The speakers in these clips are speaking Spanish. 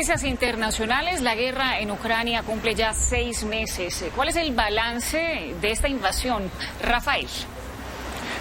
noticias internacionales, la guerra en Ucrania cumple ya 6 meses. ¿Cuál es el balance de esta invasión? Rafael.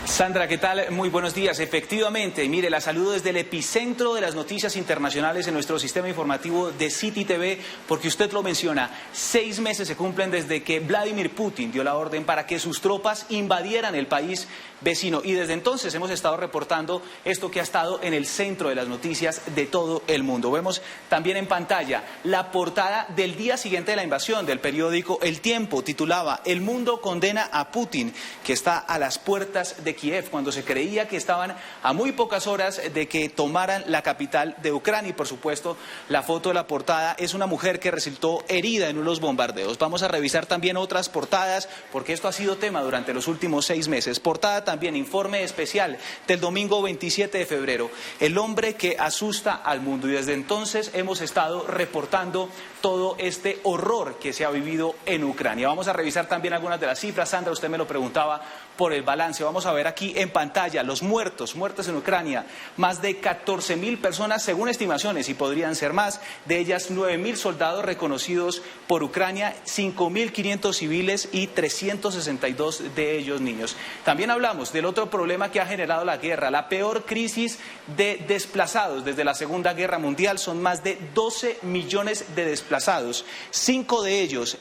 Sandra, ¿qué tal? Muy buenos días. Efectivamente, mire, la saludo desde el epicentro de las noticias internacionales en nuestro sistema informativo de City TV, porque usted lo menciona, 6 meses se cumplen desde que Vladimir Putin dio la orden para que sus tropas invadieran el país vecino. Y desde entonces hemos estado reportando esto que ha estado en el centro de las noticias de todo el mundo. Vemos también en pantalla la portada del día siguiente de la invasión del periódico El Tiempo. Titulaba: "El mundo condena a Putin", que está a las puertas de Kiev, cuando se creía que estaban a muy pocas horas de que tomaran la capital de Ucrania. Y por supuesto, la foto de la portada es una mujer que resultó herida en unos bombardeos. Vamos a revisar también otras portadas, porque esto ha sido tema durante los últimos 6 meses. Portada también, informe especial del domingo 27 de febrero, el hombre que asusta al mundo. Y desde entonces hemos estado reportando todo este horror que se ha vivido en Ucrania. Vamos a revisar también algunas de las cifras. Sandra, usted me lo preguntaba por el balance. Vamos a ver aquí en pantalla los muertos en Ucrania. Más de 14.000 personas según estimaciones, y podrían ser más. De ellas 9.000 soldados reconocidos por Ucrania, 5.500 civiles y 362 de ellos niños. También hablamos del otro problema que ha generado la guerra, la peor crisis de desplazados desde la Segunda Guerra Mundial. Son más de 12 millones de desplazados. 5 de ellos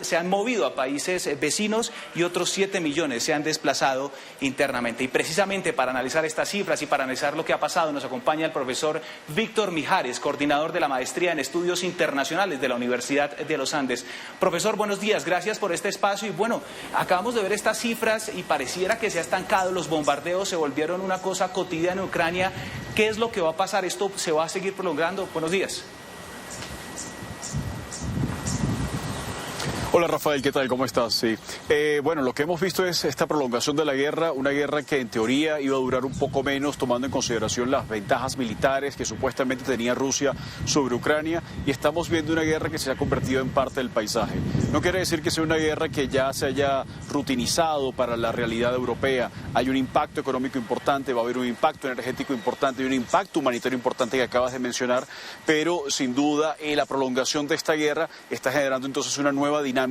se han movido a países vecinos y otros 7 millones se han desplazado internamente. Y precisamente para analizar estas cifras y para analizar lo que ha pasado, nos acompaña el profesor Víctor Mijares, coordinador de la Maestría en Estudios Internacionales de la Universidad de los Andes. Profesor, buenos días, gracias por este espacio. Y bueno, acabamos de ver estas cifras y pareciera que se ha estancado, los bombardeos se volvieron una cosa cotidiana en Ucrania. ¿Qué es lo que va a pasar? ¿Esto se va a seguir prolongando? Buenos días. Hola Rafael, ¿qué tal? ¿Cómo estás? Sí. Bueno, lo que hemos visto es esta prolongación de la guerra, una guerra que en teoría iba a durar un poco menos, tomando en consideración las ventajas militares que supuestamente tenía Rusia sobre Ucrania, y estamos viendo una guerra que se ha convertido en parte del paisaje. No quiere decir que sea una guerra que ya se haya rutinizado para la realidad europea. Hay un impacto económico importante, va a haber un impacto energético importante y un impacto humanitario importante que acabas de mencionar, pero sin duda la prolongación de esta guerra está generando entonces una nueva dinámica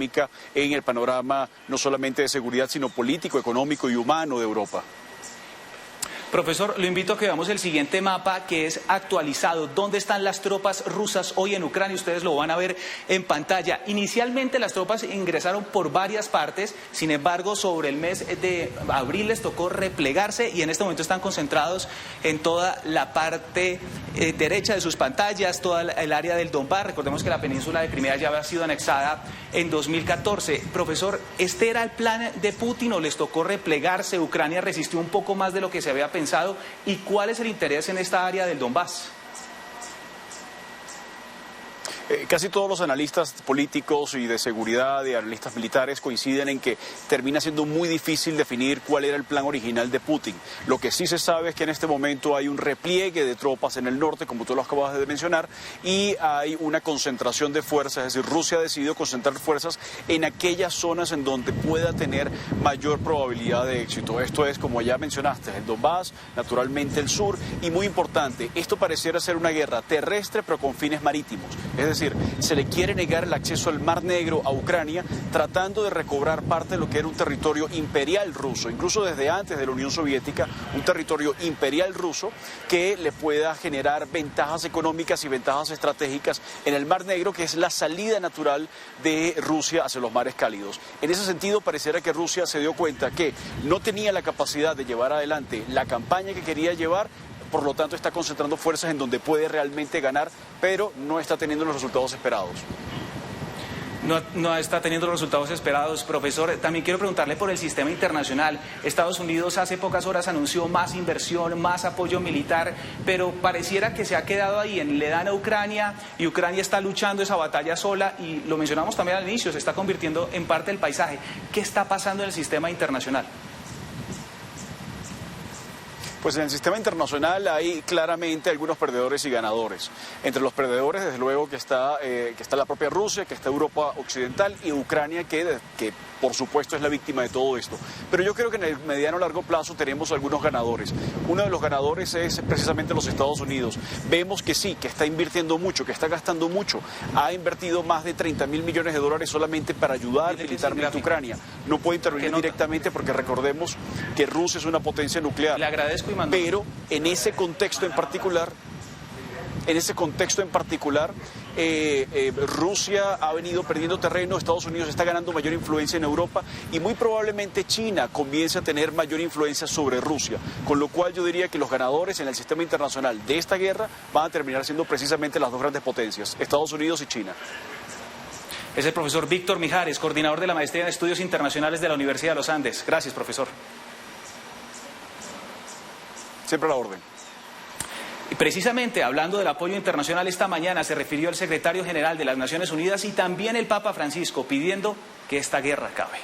en el panorama no solamente de seguridad, sino político, económico y humano de Europa. Profesor, lo invito a que veamos el siguiente mapa, que es actualizado. ¿Dónde están las tropas rusas hoy en Ucrania? Ustedes lo van a ver en pantalla. Inicialmente las tropas ingresaron por varias partes, sin embargo sobre el mes de abril les tocó replegarse y en este momento están concentrados en toda la parte derecha de sus pantallas, toda el área del Donbass. Recordemos que la península de Crimea ya había sido anexada en 2014. Profesor, ¿este era el plan de Putin o les tocó replegarse? ¿Ucrania resistió un poco más de lo que se había pensado? ¿Y cuál es el interés en esta área del Donbass? Casi todos los analistas políticos y de seguridad y analistas militares coinciden en que termina siendo muy difícil definir cuál era el plan original de Putin. Lo que sí se sabe es que en este momento hay un repliegue de tropas en el norte, como tú lo acabas de mencionar, y hay una concentración de fuerzas, es decir, Rusia ha decidido concentrar fuerzas en aquellas zonas en donde pueda tener mayor probabilidad de éxito. Esto es, como ya mencionaste, el Donbass, naturalmente el sur, y muy importante, esto pareciera ser una guerra terrestre pero con fines marítimos. Es decir, se le quiere negar el acceso al Mar Negro a Ucrania, tratando de recobrar parte de lo que era un territorio imperial ruso, incluso desde antes de la Unión Soviética, un territorio imperial ruso que le pueda generar ventajas económicas y ventajas estratégicas en el Mar Negro, que es la salida natural de Rusia hacia los mares cálidos. En ese sentido, pareciera que Rusia se dio cuenta que no tenía la capacidad de llevar adelante la campaña que quería llevar. Por lo tanto, está concentrando fuerzas en donde puede realmente ganar, pero no está teniendo los resultados esperados. No está teniendo los resultados esperados. Profesor, también quiero preguntarle por el sistema internacional. Estados Unidos hace pocas horas anunció más inversión, más apoyo militar, pero pareciera que se ha quedado ahí, le dan a Ucrania y Ucrania está luchando esa batalla sola y lo mencionamos también al inicio, se está convirtiendo en parte del paisaje. ¿Qué está pasando en el sistema internacional? Pues en el sistema internacional hay claramente algunos perdedores y ganadores. Entre los perdedores, desde luego, que que está la propia Rusia, que está Europa Occidental y Ucrania, que por supuesto es la víctima de todo esto. Pero yo creo que en el mediano largo plazo tenemos algunos ganadores. Uno de los ganadores es precisamente los Estados Unidos. Vemos que sí, que está invirtiendo mucho, que está gastando mucho. Ha invertido más de 30.000 millones de dólares solamente para ayudar militarmente a Ucrania. No puede intervenir directamente porque recordemos que Rusia es una potencia nuclear. Le agradezco y mando. Pero en ese contexto en particular, Rusia ha venido perdiendo terreno, Estados Unidos está ganando mayor influencia en Europa y muy probablemente China comience a tener mayor influencia sobre Rusia, con lo cual yo diría que los ganadores en el sistema internacional de esta guerra van a terminar siendo precisamente las dos grandes potencias, Estados Unidos y China. Es el profesor Víctor Mijares, coordinador de la Maestría en Estudios Internacionales de la Universidad de los Andes. Gracias, profesor. Siempre a la orden. Y precisamente hablando del apoyo internacional, esta mañana se refirió el secretario general de las Naciones Unidas y también el Papa Francisco pidiendo que esta guerra acabe.